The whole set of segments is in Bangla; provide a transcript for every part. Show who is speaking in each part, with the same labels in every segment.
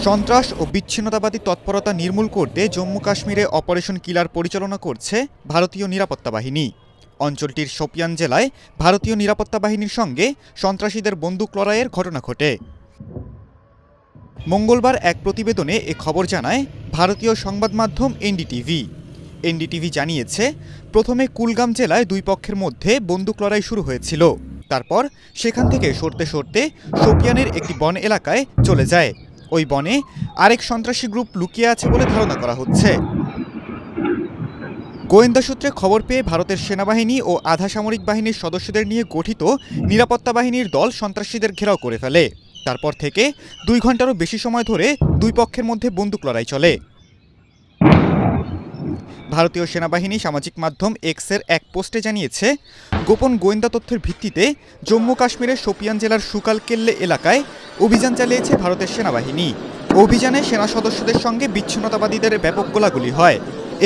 Speaker 1: সন্ত্রাস ও বিচ্ছিন্নতাবাদী তৎপরতা নির্মূল করতে জম্মু কাশ্মীরে অপারেশন কিলার পরিচালনা করছে ভারতীয় নিরাপত্তা বাহিনী। অঞ্চলটির শোপিয়ান জেলায় ভারতীয় নিরাপত্তা বাহিনীর সঙ্গে সন্ত্রাসীদের বন্দুক লড়াইয়ের ঘটনা ঘটে। মঙ্গলবার এক প্রতিবেদনে এ খবর জানায় ভারতীয় সংবাদ মাধ্যম এনডিটিভি। এনডিটিভি জানিয়েছে, প্রথমে কুলগাম জেলায় দুই পক্ষের মধ্যে বন্দুক লড়াই শুরু হয়েছিল। তারপর সেখান থেকে সরতে সরতে শোপিয়ানের একটি বন এলাকায় চলে যায়। ওই বনে আরেক সন্ত্রাসী গ্রুপ লুকিয়ে আছে বলে ধারণা করা হচ্ছে। গোয়েন্দা সূত্রে খবর পেয়ে ভারতের সেনাবাহিনী ও আধা সামরিক বাহিনীর সদস্যদের নিয়ে গঠিত নিরাপত্তা বাহিনীর দল সন্ত্রাসীদের ঘেরাও করে ফেলে। তারপর থেকে 2 ঘন্টারও বেশি সময় ধরে দুই পক্ষের মধ্যে বন্দুক লড়াই চলে। ভারতীয় সেনাবাহিনী সামাজিক মাধ্যম এক্সের এক পোস্টে জানিয়েছে, গোপন গোয়েন্দা তথ্যের ভিত্তিতে জম্মু কাশ্মীরের শোপিয়ান জেলার সুকাল কেল্লে এলাকায় অভিযান চালিয়েছে ভারতের সেনাবাহিনী। অভিযানে সেনা সদস্যদের সঙ্গে বিচ্ছিন্নতাবাদীদের ব্যাপক গোলাগুলি হয়।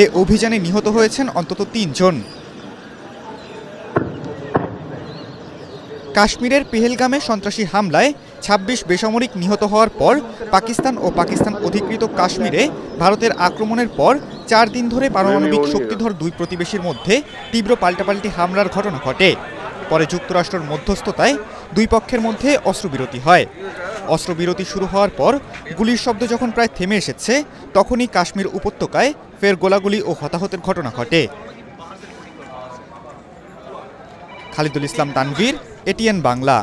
Speaker 1: এ অভিযানে নিহত হয়েছেন অন্তত 3 জন। কাশ্মীরের পেহেলগামে সন্ত্রাসী হামলায় 26 বেসামরিক নিহত হওয়ার পর পাকিস্তান ও পাকিস্তান অধিকৃত কাশ্মীরে ভারতের আক্রমণের পর 4 দিন ধরে পারমাণবিক শক্তিধর দুই প্রতিবেশীর মধ্যে তীব্র পাল্টাপাল্টি হামলার ঘটনা ঘটে। পরে যুক্তরাষ্ট্রের মধ্যস্থতায় দুই পক্ষের মধ্যে অস্ত্রবিরতি হয়। অস্ত্রবিরতি শুরু হওয়ার পর গুলির শব্দ যখন প্রায় থেমে এসেছে, তখনই কাশ্মীর উপত্যকায় ফের গোলাগুলি ও হতাহতের ঘটনা ঘটে। খালিদুল ইসলাম তানভীর, এটিএন বাংলা।